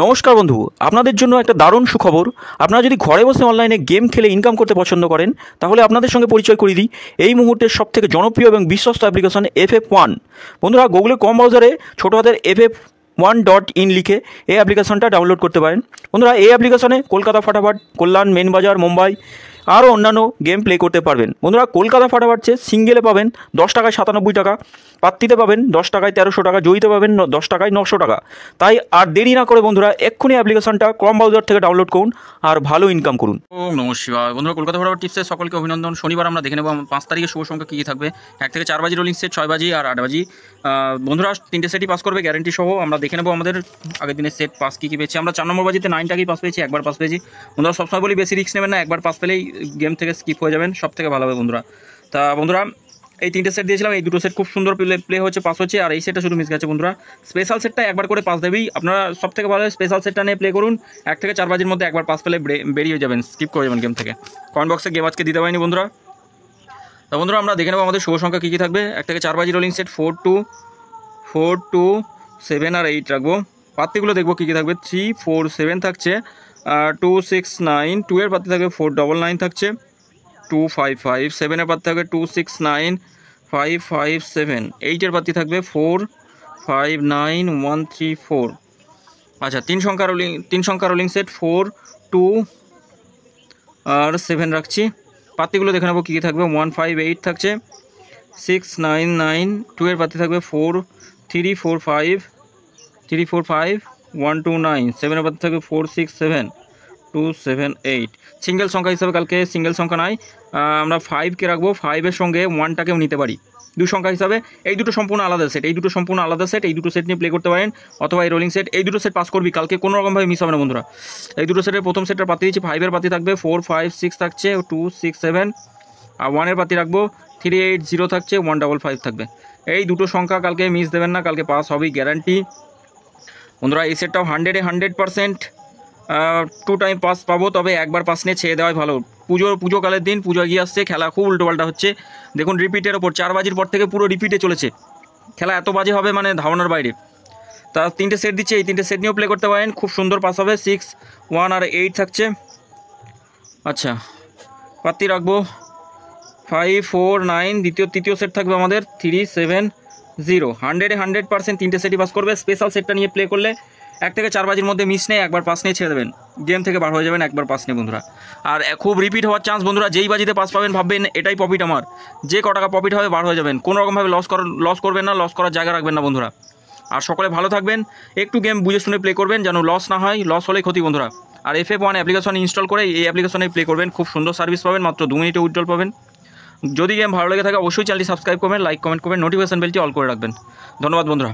নমস্কার বন্ধু, আপনাদের জন্য একটা দারুণ সুখবর। আপনারা যদি ঘরে বসে অনলাইনে গেম খেলে ইনকাম করতে পছন্দ করেন, তাহলে আপনাদের সঙ্গে পরিচয় করিয়ে দিই এই মুহূর্তের সবথেকে জনপ্রিয় এবং বিশ্বস্ত অ্যাপ্লিকেশন FF1। বন্ধুরা, গুগলের কম ব্রাউজারে ছোটো হাতের FF1.in লিখে এই অ্যাপ্লিকেশনটা ডাউনলোড করতে পারেন। বন্ধুরা, এই অ্যাপ্লিকেশনে কলকাতা ফাটাফাট, কল্যাণ, মেন বাজার, মুম্বাই আরও অন্যান্য গেম প্লে করতে পারবেন। বন্ধুরা, কলকাতা ফাটাফাট সিঙ্গেলে পাবেন 10 টাকায় 97 টাকা, পাত্তিতে পাবেন 10 টাকায় 1300 টাকা, জয়ীতে পাবেন 10 টাকায় 900 টাকা। তাই আর দেরি না করে বন্ধুরা এক্ষুনি অ্যাপ্লিকেশনটা ক্রম ব্রাউজার থেকে ডাউনলোড করুন আর ভালো ইনকাম করুন। নমস্কার বন্ধুরা, কলকাতা ফাটাফাট টিপসে সকলকে অভিনন্দন। শনিবার আমরা দেখে নেব 5 তারিখে শুভ সংখ্যা কী থাকবে। 1 থেকে 4 বাজি রোলিং সেট, 6 বাজি আর 8 বাজি। বন্ধুরা, 3টে সেটই পাস করবে গ্যারেন্টি সহ। আমরা দেখে নেব আমাদের আগের দিনের সেট পাস কী পেয়েছি। আমরা 4 নম্বর বাজিতে 9 টাকাই পাস পেয়েছি, একবার পাস পেয়েছি। বন্ধুরা, সবসময় বলি বেশি রিস্ক নেবেন না, একবার পাস পেলেই গেম থেকে স্কিপ হয়ে যাবেন, সব থেকে ভালো হবে বন্ধুরা। তা বন্ধুরা, এই 3টে সেট দিয়েছিলাম, এই 2টো সেট খুব সুন্দর প্লে হচ্ছে, পাস হচ্ছে। আর এই সেটটা শুধু মিস গেছে বন্ধুরা। স্পেশাল সেটটা একবার করে পাস দেবেই, আপনারা সব থেকে ভালো স্পেশাল সেটটা নিয়ে প্লে করুন। 1 থেকে 4 বাজির মধ্যে একবার পাস পেলে বেরিয়ে যাবেন, স্কিপ করে যাবেন গেম থেকে। কমেন্ট বক্সে গেম আজকে দিতে পারিনি বন্ধুরা। তা বন্ধুরা, আমরা দেখে নেব আমাদের শুভ সংখ্যা কী কী থাকবে। 1 থেকে 4 বাজি রোলিং সেট 4, 2, 4, 2, 7 আর 8 রাখবো। পাত্তিগুলো দেখবো কী কী থাকবে। 3, 4, 7 থাকছে, 2, 6, 9, 2 এর পাত্তি থাকবে 4, 9, 9 থাকছে, 2, 5, 5, 7 এর পাত্তি থাকবে 2, 6, 9, 5, 5, 7, 8 এর পাত্তি থাকবে 4, 5, 9, 1, 3, 4। আচ্ছা, 3 সংখ্যা রোলিং সেট 4, 2 আর 7 রাখছি। পাত্তিগুলো দেখে নেবো কী কী থাকবে। 1, 5, 8 থাকছে, 6, 9, 9, 2 এর পাত্তি থাকবে 4, 3, 4, 5, 3, 4, 5, 1, 2, 9, 7 এর পাত্তি থাকবে 4, 6, 7, 2, 7, 8। সিঙ্গেল সংখ্যা হিসাবে কালকে সিঙ্গেল সংখ্যা নাই, আমরা 5কে রাখবো। 5-এর সঙ্গে 1টাকেও নিতে পারি 2 সংখ্যা হিসাবে। এই দুটো সম্পূর্ণ আলাদা সেট, এই দুটো সম্পূর্ণ আলাদা সেট। এই দুটো সেট নিয়ে প্লে করতে পারেন, অথবা এই রোলিং সেট। এই দুটো সেট পাস করবি কালকে, কোনো রকমভাবে মিস হবে না বন্ধুরা। এই দুটো সেটের প্রথম সেটের পাতি দিচ্ছি, 5-এর পাতি থাকবে 4, 5, 6 থাকছে, 2, 6, 7 আর 1-এর পাতি রাখবো 3, 8, 0 থাকছে, 1, 5, 5 থাকবে। এই দুটো সংখ্যা কালকে মিস দেবেন না, কালকে পাস হবেই গ্যারান্টি বন্ধুরা। এই সেটটাও 100% 2 টাইম পাস পাবো, তবে একবার পাস নিয়ে ছেড়ে দেওয়াই ভালো। পুজোকালের দিন, পুজো এগিয়ে আসছে, খেলা খুব উল্টোপাল্টা হচ্ছে। দেখুন, রিপিটের ওপর 4 বাজির পর থেকে পুরো রিপিটে চলেছে খেলা, এত বাজে হবে মানে ধারণার বাইরে। তা 3টে সেট দিচ্ছে, এই 3টে সেট নিয়েও প্লে করতে পারেন, খুব সুন্দর পাস হবে। 6, 1 আর 8 থাকছে। আচ্ছা, পাত্তি রাখবো 5, 4, 9। তৃতীয় সেট থাকবে আমাদের 3, 7, 0। 100% 3টে সেটই পাস করবে। স্পেশাল সেটটা নিয়ে প্লে করলে 1 থেকে 4 বাজির মধ্যে মিস নেই, একবার পাস নিয়ে ছেড়ে দেবেন, গেম থেকে বার হয়ে যাবেন একবার পাস নিয়ে বন্ধুরা। আর খুব রিপিট হওয়ার চান্স বন্ধুরা, যেই বাজিতে পাস পাবেন ভাববেন এটাই প্রফিট আমার, যে ক টাকা প্রফিট হবে বার হয়ে যাবেন। কোনো রকমভাবে লস করবেন না, লস করার জায়গা রাখবেন না বন্ধুরা। আর সকলে ভালো থাকবেন, একটু গেম বুঝে শুনে প্লে করবেন যেন লস না হয়, লস হলেই ক্ষতি বন্ধুরা। আর FF1 অ্যাপ্লিকেশন ইনস্টল করে এই অ্যাপ্লিকেশনে প্লে করবেন, খুব সুন্দর সার্ভিস পাবেন, মাত্র 2 মিনিটে উইথড্রল পাবেন। যদি গেম ভালো লেগে থাকে অবশ্যই চ্যানেলটি সাবস্ক্রাইব করবেন, লাইক কমেন্ট করবেন, নোটিফিকেশন বেলটি অল করে রাখবেন। ধন্যবাদ বন্ধুরা।